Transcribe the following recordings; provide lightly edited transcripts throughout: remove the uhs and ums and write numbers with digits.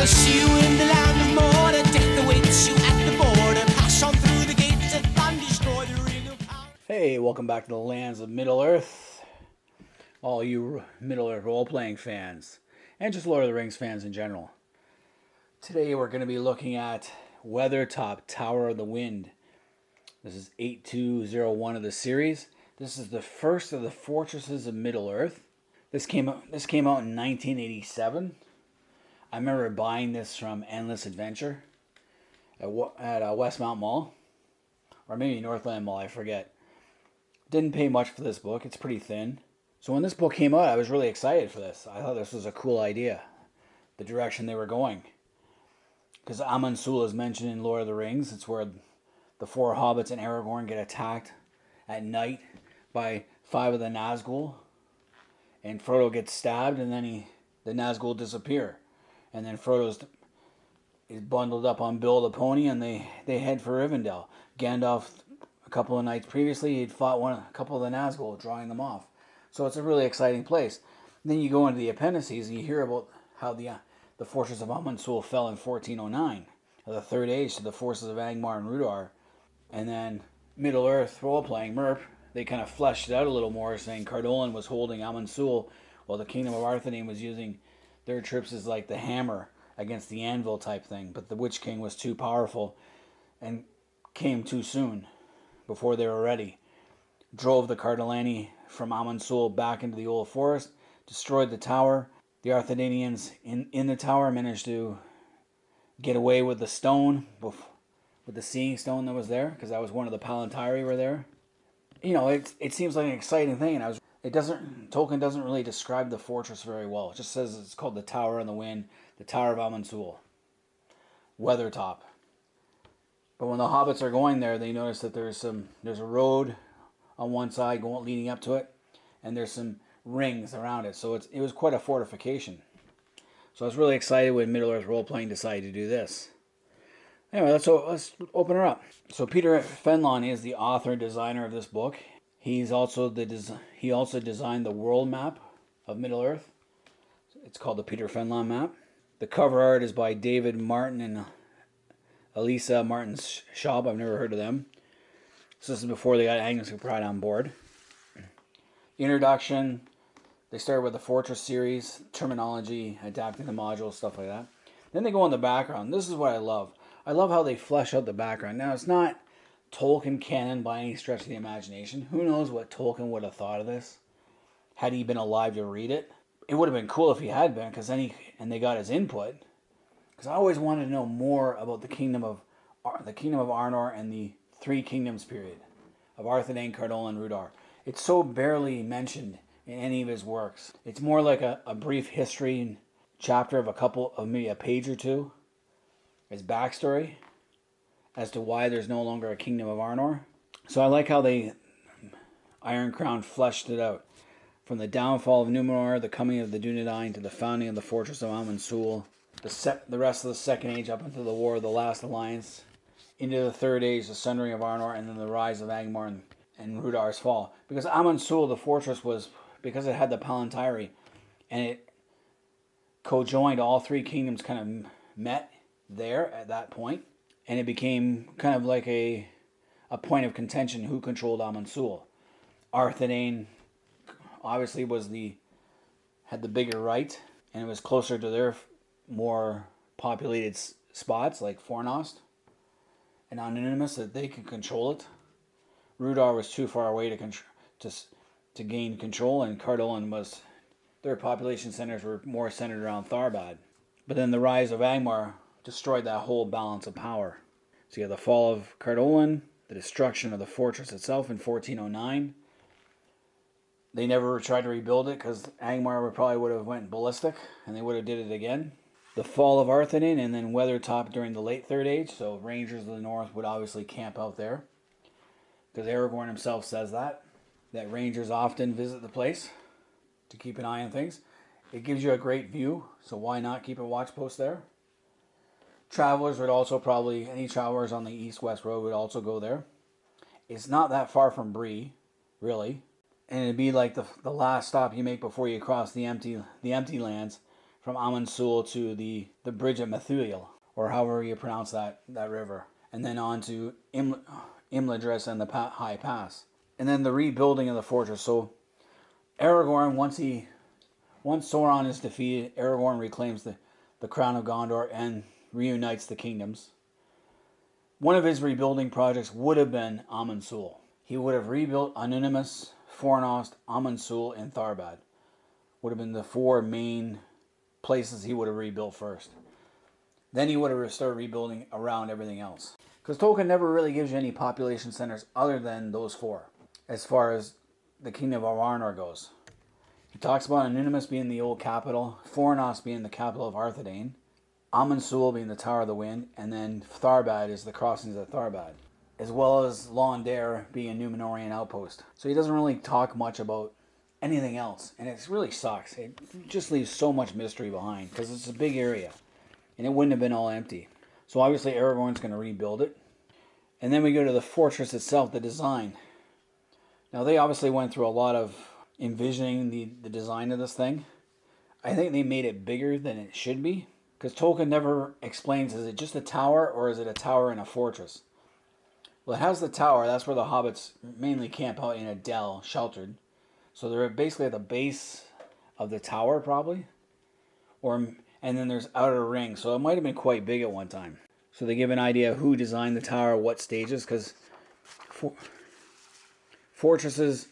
see you in the land of Mordor. Death awaits you at the border. Pass on through the gates of and destroy the ring of power. Hey, welcome back to the lands of Middle-earth. All you Middle-earth role-playing fans, and just Lord of the Rings fans in general. Today we're going to be looking at Weathertop, Tower of the Wind. This is 8201 of the series. This is the first of the fortresses of Middle-earth. This came out in 1987. I remember buying this from Endless Adventure at Westmount Mall, or maybe Northland Mall, I forget. Didn't pay much for this book. It's pretty thin. So when this book came out, I was really excited for this. I thought this was a cool idea, the direction they were going. Because Amon Sul is mentioned in Lord of the Rings. It's where the four hobbits and Aragorn get attacked at night by 5 of the Nazgul. And Frodo gets stabbed, and then the Nazgul disappear. And then Frodo is bundled up on Bill the Pony, and they head for Rivendell. Gandalf, a couple of nights previously, he'd fought a couple of the Nazgul, drawing them off. So it's a really exciting place. And then you go into the appendices, and you hear about how the fortress of Amon Sul fell in 1409, the Third Age, to the forces of Angmar and Rhudaur. And then Middle-earth role-playing, MERP, they kind of fleshed it out a little more, saying Cardolan was holding Amon Sul, while the kingdom of Arthedain was using their troops as like the hammer against the anvil type thing. But the Witch King was too powerful and came too soon, before they were ready. Drove the Cardolani from Amon Sul back into the old forest, destroyed the tower. The Arthedainians in the tower managed to get away with the stone, with the seeing stone that was there, because that was one of the Palantiri were there. You know, it seems like an exciting thing, and Tolkien doesn't really describe the fortress very well. It just says it's called the Tower in the Wind, the Tower of Amon Sul, Weathertop. But when the hobbits are going there, they notice that there's a road on one side leading up to it, and there's some rings around it. So it was quite a fortification. So I was really excited when Middle-earth Role-Playing decided to do this. Anyway, let's open her up. So Peter Fenlon is the author and designer of this book. He also designed the world map of Middle-earth. It's called the Peter Fenlon map. The cover art is by David Martin and Elisa Martin-Schaub. I've never heard of them. So this is before they got Agnes Pride on board. Introduction. They start with the Fortress series, terminology, adapting the modules, stuff like that. Then they go on the background. This is what I love. I love how they flesh out the background. Now, it's not Tolkien canon by any stretch of the imagination. Who knows what Tolkien would have thought of this had he been alive to read it. It would have been cool if he had been, because they got his input. Because I always wanted to know more about the kingdom of Arnor and the Three Kingdoms period of Arthedain, Cardolan, and Rhudaur. It's so barely mentioned in any of his works. It's more like a brief history chapter of maybe a page or two. His backstory as to why there's no longer a kingdom of Arnor. So I like how Iron Crown fleshed it out. From the downfall of Numenor, the coming of the Dunedain, to the founding of the fortress of Amon Sul, the rest of the Second Age up until the War of the Last Alliance, into the Third Age, the sundering of Arnor, and then the rise of Angmar and Rhudaur's fall. Because Amon Sul, the fortress, because it had the Palantiri, and it co-joined, all three kingdoms kind of met there at that point, and it became kind of like a point of contention who controlled Amon Sul. Arthedain obviously had the bigger right, and it was closer to their more populated spots like Fornost and Anonymous, that they could control it. Rhudaur was too far away to gain control, and Cardolan their population centers were more centered around Tharbad. But then the rise of Angmar destroyed that whole balance of power. So you have the fall of Cardolan, the destruction of the fortress itself in 1409. They never tried to rebuild it because Angmar probably would have went ballistic, and they would have did it again. The fall of Arthedain, and then Weathertop during the late Third Age. So Rangers of the North would obviously camp out there, because Aragorn himself says that Rangers often visit the place to keep an eye on things. It gives you a great view, so why not keep a watch post there? Travelers would also any travelers on the east-west road would also go there. It's not that far from Bree, really. And it'd be like the last stop you make before you cross the empty lands from Amon Sul to the bridge at Methuel, or however you pronounce that river, and then on to Imladris and the High Pass, and then the rebuilding of the fortress. So Aragorn, once Sauron is defeated, Aragorn reclaims the crown of Gondor and reunites the kingdoms. One of his rebuilding projects would have been Amon Sul. He would have rebuilt Anunimus, Fornost, Amon Sul, and Tharbad. Would have been the 4 main places he would have rebuilt first. Then he would have started rebuilding around everything else. Because Tolkien never really gives you any population centers other than those 4, as far as the kingdom of Arnor goes. He talks about Anunimus being the old capital, Fornost being the capital of Arthedain, Amon Sul being the Tower of the Wind, and then Tharbad is the crossings of Tharbad, as well as Laundair being a Númenorian outpost. So he doesn't really talk much about anything else, and it really sucks. It just leaves so much mystery behind, because it's a big area, and it wouldn't have been all empty. So obviously Aragorn's going to rebuild it. And then we go to the fortress itself, the design. Now they obviously went through a lot of envisioning the design of this thing. I think they made it bigger than it should be, because Tolkien never explains, is it just a tower or is it a tower and a fortress? Well, it has the tower. That's where the hobbits mainly camp out in a dell, sheltered. So they're basically at the base of the tower, probably. And then there's outer rings. So it might have been quite big at one time. So they give an idea of who designed the tower, what stages, because fortresses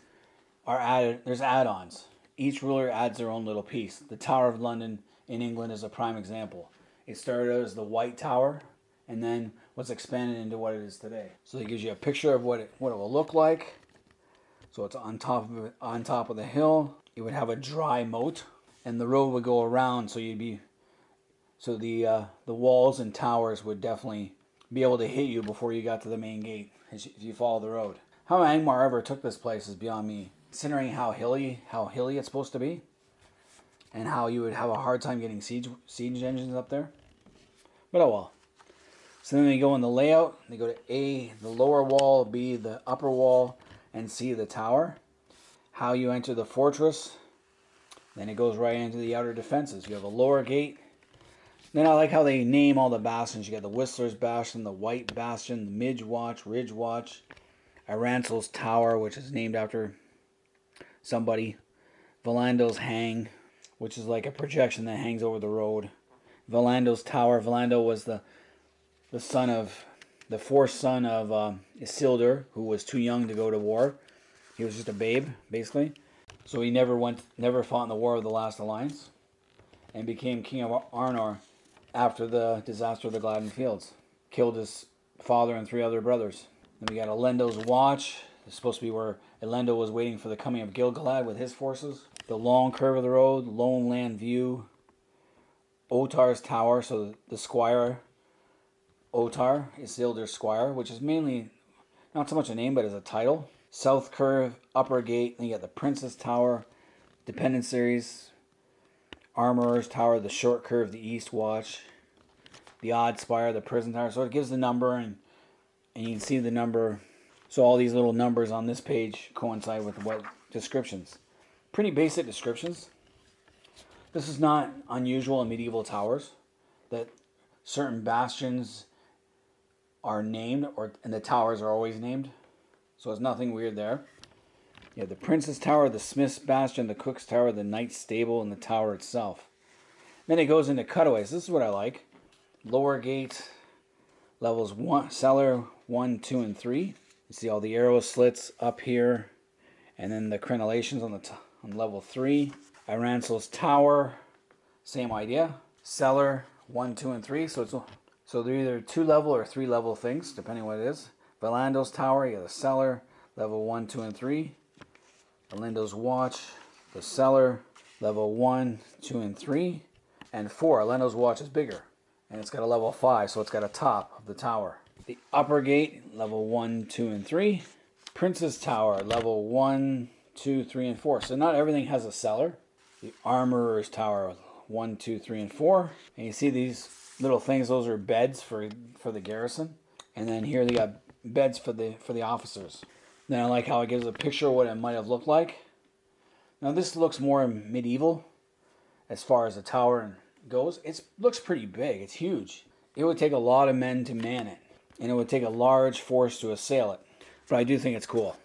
are added. There's add-ons. Each ruler adds their own little piece. The Tower of London in England is a prime example. It started out as the White Tower, and then was expanded into what it is today. So it gives you a picture of what it will look like. So it's on top of the hill. It would have a dry moat, and the road would go around. So the walls and towers would definitely be able to hit you before you got to the main gate if you follow the road. How Angmar ever took this place is beyond me, considering how hilly it's supposed to be, and how you would have a hard time getting siege engines up there. But oh well. So then they go in the layout. They go to A, the lower wall, B, the upper wall, and C, the tower. How you enter the fortress. Then it goes right into the outer defenses. You have a lower gate. Then I like how they name all the bastions. You got the Whistler's Bastion, the White Bastion, the Midge Watch, Ridge Watch, Arancel's Tower, which is named after somebody. Valando's Hang, which is like a projection that hangs over the road. Valando's Tower. Valando was the fourth son of Isildur, who was too young to go to war. He was just a babe, basically. So he never fought in the War of the Last Alliance, and became king of Arnor after the disaster of the Gladden Fields. Killed his father and 3 other brothers. Then we got Elendo's Watch. It's supposed to be where Elendo was waiting for the coming of Gil-galad with his forces. The Long Curve of the Road, Lone Land View, Otar's Tower, so the squire, Otar, Isildur's squire, which is mainly not so much a name, but as a title. South Curve, Upper Gate, then you got the Prince's Tower, Dependencies, Armorer's Tower, the Short Curve, the East Watch, the Odd Spire, the Prison Tower. So it gives the number, and you can see the number. So all these little numbers on this page coincide with what descriptions. Pretty basic descriptions. This is not unusual in medieval towers, that certain bastions are named, and the towers are always named. So it's nothing weird there. You have the Prince's Tower, the Smith's Bastion, the Cook's Tower, the Knight's Stable, and the tower itself. Then it goes into cutaways. This is what I like. Lower gate, levels 1, cellar 1, 2, and 3. You see all the arrow slits up here, and then the crenellations on level 3. Arancel's Tower, same idea. Cellar 1, 2, and 3. So they're either 2-level or 3-level things, depending what it is. Valando's Tower, you got the cellar, level 1, 2, and 3. Elendo's Watch, the cellar, level 1, 2, and 3. And 4, Elendo's Watch is bigger. And it's got a level 5, so it's got a top of the tower. The upper gate, level 1, 2, and 3. Prince's Tower, level 1, 2, 3, and 4. So not everything has a cellar. The Armorer's Tower, 1, 2, 3, and 4. And you see these little things, those are beds for the garrison. And then here they got beds for the officers. Then I like how it gives a picture of what it might have looked like. Now this looks more medieval as far as the tower goes, it looks pretty big. It's huge. It would take a lot of men to man it, and it would take a large force to assail it. But I do think it's cool.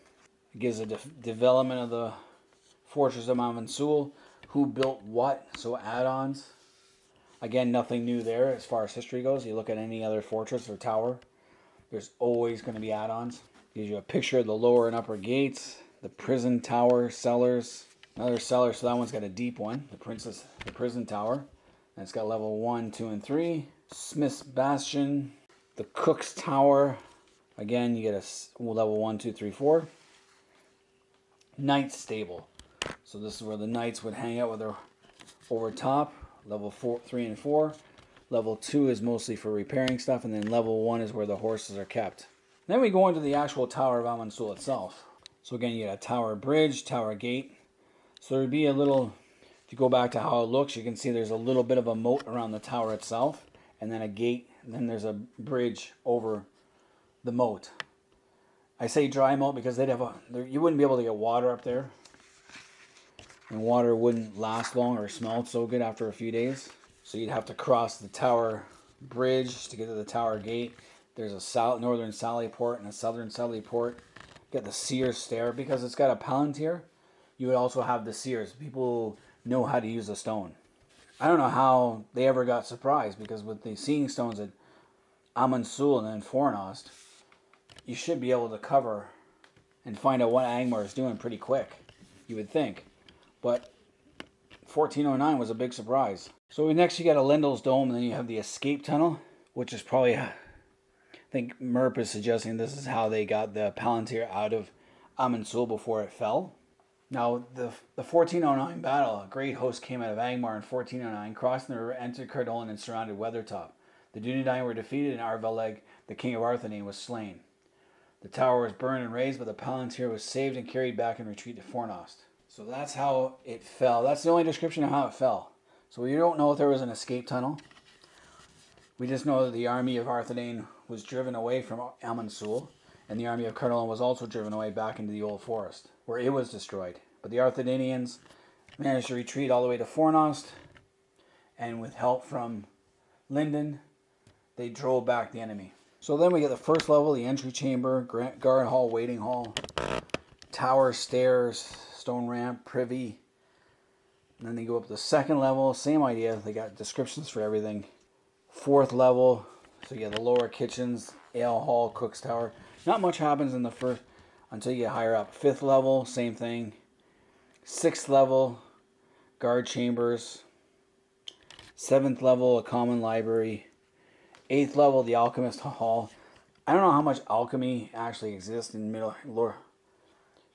It gives a development of the fortress of Amon Sul, who built what, so add-ons. Again, nothing new there as far as history goes. You look at any other fortress or tower, there's always going to be add-ons. Gives you a picture of the lower and upper gates, the prison tower, cellars, another cellar, so that one's got a deep one, the prison tower. And it's got level 1, 2, and 3. Smith's Bastion, the Cook's Tower. Again, you get a level 1, 2, 3, 4. Knight's Stable. So this is where the knights would hang out with their over top. Level 4, 3, and 4. Level 2 is mostly for repairing stuff, and then level 1 is where the horses are kept. Then we go into the actual Tower of Amon Sul itself. So again, you get a tower bridge, tower gate. So there'd be a little, if you go back to how it looks, you can see there's a little bit of a moat around the tower itself, and then a gate, and then there's a bridge over the moat. I say dry moat because they'd have you wouldn't be able to get water up there, and water wouldn't last long or smell so good after a few days. So you'd have to cross the tower bridge to get to the tower gate. There's a northern sally port and a southern sally port. You got the seer's stair. Because it's got a palantir, you would also have the seers. People know how to use the stone. I don't know how they ever got surprised, because with the seeing stones at Amon Sul and then Fornost, you should be able to cover and find out what Angmar is doing pretty quick, you would think. But 1409 was a big surprise. So next you got Elendil's Dome, and then you have the escape tunnel, which is probably, I think Merp is suggesting this is how they got the Palantir out of Amon Sul before it fell. Now, the 1409 battle, a great host came out of Angmar in 1409, crossed the river, entered Cardolan, and surrounded Weathertop. The Dunedain were defeated, and Arveleg, the king of Arthedain, was slain. The tower was burned and razed, but the Palantir was saved and carried back in retreat to Fornost. So that's how it fell. That's the only description of how it fell. So we don't know if there was an escape tunnel. We just know that the army of Arthedain was driven away from Amon Sul, and the army of Cardolan was also driven away back into the old forest, where it was destroyed. But the Arthedainians managed to retreat all the way to Fornost, and with help from Linden, they drove back the enemy. So then we get the first level, the entry chamber, guard hall, waiting hall, tower, stairs, stone ramp, privy. And then they go up to the second level, same idea. They got descriptions for everything. Fourth level, so you get the lower kitchens, ale hall, cook's tower. Not much happens in the first until you get higher up. Fifth level, same thing. Sixth level, guard chambers. Seventh level, a common library. Eighth level, the alchemist hall. I don't know how much alchemy actually exists in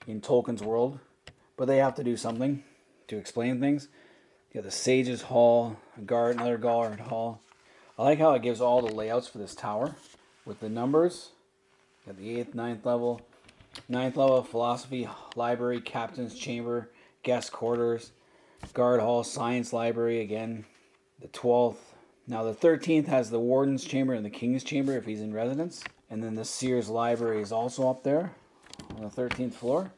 Tolkien's world, but they have to do something to explain things. You got the sage's hall, another guard hall. I like how it gives all the layouts for this tower with the numbers. You got the 8th, 9th level. 9th level, philosophy library, captain's chamber, guest quarters, guard hall, science library again. The 12th. Now the 13th has the warden's chamber and the king's chamber if he's in residence. And then the seer's library is also up there on the 13th floor.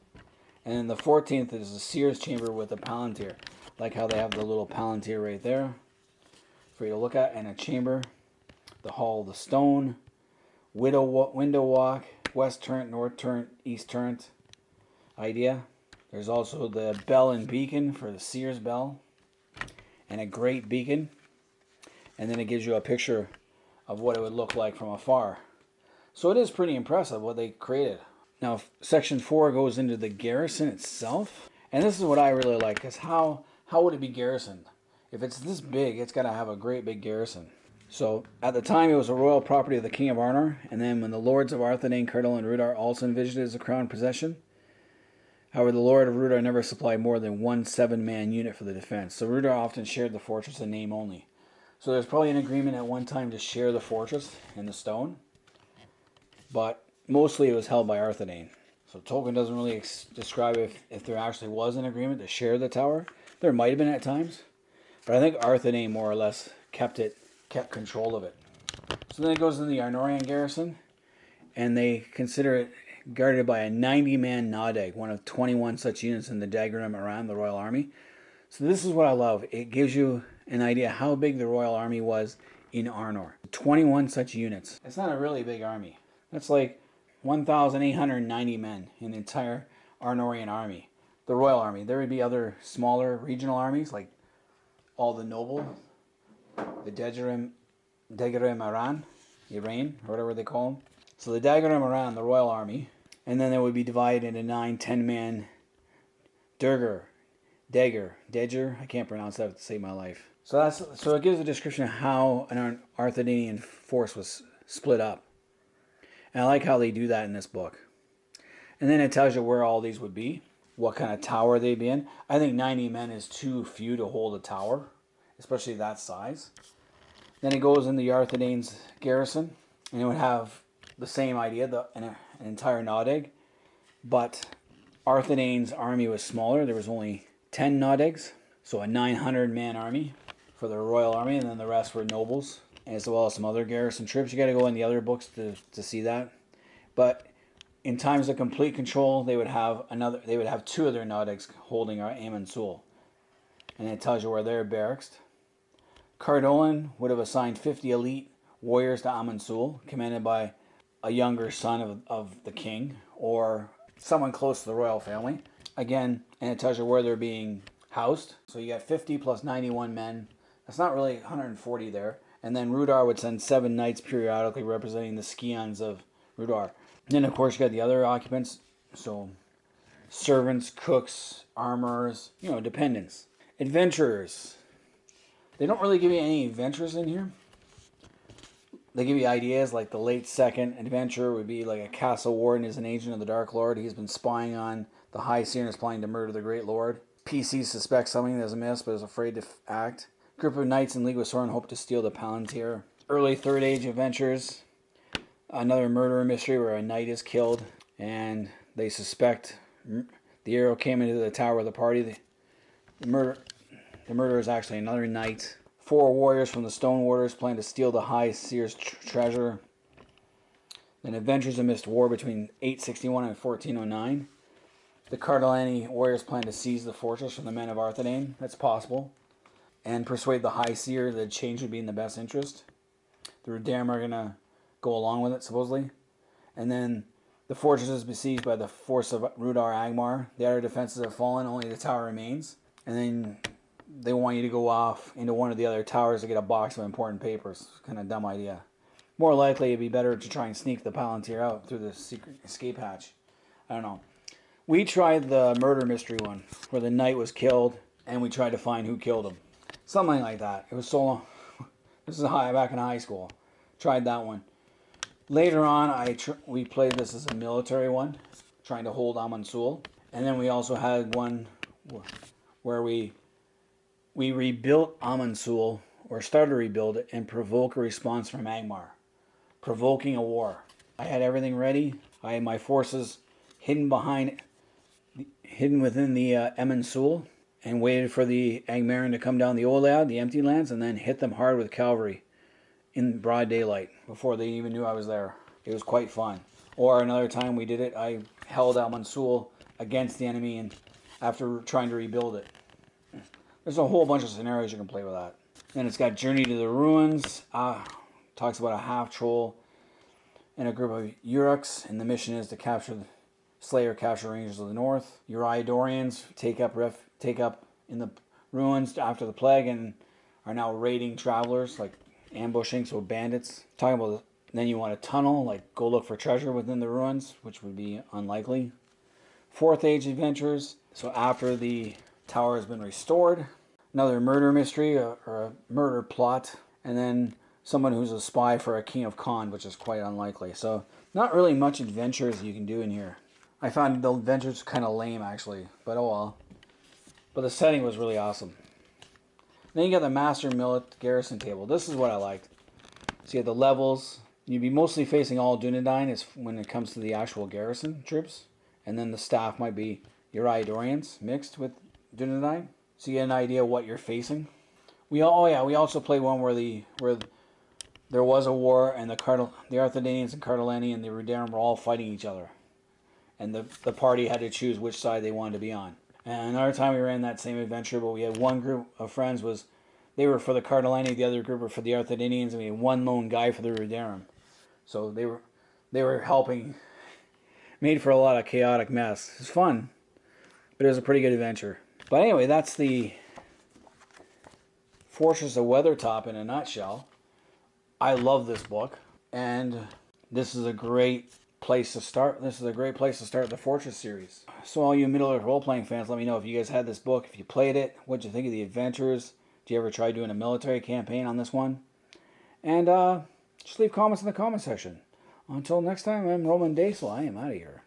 And then the 14th is the seer's chamber with the palantir. Like how they have the little palantir right there for you to look at, and a chamber. The hall of the stone, window walk, west turret, north turret, east turret idea. There's also the bell and beacon for the seer's bell, and a great beacon. And then it gives you a picture of what it would look like from afar. So it is pretty impressive what they created. Now section 4 goes into the garrison itself. And this is what I really like, because how would it be garrisoned? If it's this big, it's got to have a great big garrison. So at the time it was a royal property of the king of Arnor. And then when the lords of Arthedain, Cardolan, and Rhudaur also envisioned it as a crown possession. However, the lord of Rhudaur never supplied more than one 7-man unit for the defense. So Rhudaur often shared the fortress in name only. So there's probably an agreement at one time to share the fortress in the stone. But mostly it was held by Arthedain. So Tolkien doesn't really describe if there actually was an agreement to share the tower. There might have been at times. But I think Arthedain more or less kept control of it. So then it goes into the Arnorian garrison. And they consider it guarded by a 90-man Nodeg, one of 21 such units in the diagram around the royal army. So this is what I love. It gives you an idea how big the royal army was in Arnor. 21 such units. It's not a really big army. That's like 1,890 men in the entire Arnorian army. The royal army. There would be other smaller regional armies, like all the noble, the Degerim Aran, Iran, or whatever they call them. So the Degerim Aran, the royal army, and then they would be divided into 9, 10-man Deger, I can't pronounce that to save my life. So it gives a description of how an Arthedainian force was split up. And I like how they do that in this book. And then it tells you where all these would be, what kind of tower they'd be in. I think 90 men is too few to hold a tower, especially that size. Then it goes in the Arthedain's garrison, and it would have the same idea, an entire Nodeg. But Arthedain's army was smaller. There was only 10 Nodegs, so a 900-man army for the royal army, and then the rest were nobles, as well as some other garrison troops. You got to go in the other books to see that. But in times of complete control, they would have 2 of their Nodegs holding Amon Sul, and it tells you where they're barracked. Cardolan would have assigned 50 elite warriors to Amon Sul, commanded by a younger son of the king, or someone close to the royal family. Again, and it tells you where they're being housed. So you got 50 plus 91 men. That's not really 140 there. And then Rhudaur would send 7 knights periodically representing the scions of Rhudaur. Then, of course, you got the other occupants. So servants, cooks, armorers, dependents. Adventurers. They don't really give you any adventures in here. They give you ideas, like the late second adventurer would be like a castle warden is an agent of the Dark Lord. He's been spying on the High Seer and is planning to murder the Great Lord. PC suspects something that's amiss but is afraid to act. Group of knights in league with Sauron hope to steal the Palantir. Early Third Age adventures. Another murder mystery where a knight is killed and they suspect the arrow came into the tower of the party. The murderer is actually another knight. 4 warriors from the Stone Warders plan to steal the High Seer's treasure. Then adventures amidst war between 861 and 1409. The Cardolani warriors plan to seize the fortress from the men of Arthedain. That's possible. And persuade the High Seer that change would be in the best interest. The Rhudaur are going to go along with it, supposedly. And then the fortress is besieged by the force of Rhudaur Angmar. The outer defenses have fallen, only the tower remains. And then they want you to go off into one of the other towers to get a box of important papers. Kind of dumb idea. More likely, it'd be better to try and sneak the Palantir out through the secret escape hatch. I don't know. We tried the murder mystery one, where the knight was killed, and we tried to find who killed him. Something like that. It was so long. This is back in high school. Tried that one. Later on, we played this as a military one, trying to hold Amon Sul. And then we also had one where we rebuilt Amon Sul, or started to rebuild it, and provoke a response from Angmar, provoking a war. I had everything ready. I had my forces hidden within the Amon Sul, and waited for the Angmaran to come down the Olad, the empty lands, and then hit them hard with cavalry in broad daylight before they even knew I was there. It was quite fun. Or another time we did it, I held Amon Sul against the enemy, and after trying to rebuild it. There's a whole bunch of scenarios you can play with that. Then it's got Journey to the Ruins. Talks about a half-troll and a group of Uruks, and the mission is to capture Rangers of the North. Rhudaurians take up in the ruins after the plague and are now raiding travelers, like ambushing, so bandits. Talking about then you want a tunnel, like go look for treasure within the ruins, which would be unlikely. Fourth Age adventures. So after the tower has been restored, another murder mystery or a murder plot, and then someone who's a spy for a king of Khan, which is quite unlikely. So not really much adventures you can do in here. I found the adventures kind of lame, actually, but oh well. But the setting was really awesome. Then you got the Master Millet Garrison table. This is what I liked. So you have the levels. You'd be mostly facing all Dunedain when it comes to the actual garrison troops. And then the staff might be Rhudaurians mixed with Dunedain. So you get an idea of what you're facing. We also played one where there was a war and the Arthedainians and Cardolani and the Rhudaur were all fighting each other. And the party had to choose which side they wanted to be on. And another time we ran that same adventure, but we had one group of friends was they were for the Cardolan, the other group were for the Arthedainians, and we had one lone guy for the Rhudaur. So they were helping. Made for a lot of chaotic mess. It was fun, but it was a pretty good adventure. But anyway, that's the Fortress of Weathertop in a nutshell. I love this book, and this is a great place to start. This is a great place to start the Fortress series. So all you Middle-earth role-playing fans, let me know if you guys had this book, if you played it, what you think of the adventures. Did you ever try doing a military campaign on this one? And just leave comments in the comment section. Until next time, I'm Roman Daisel. I am out of here.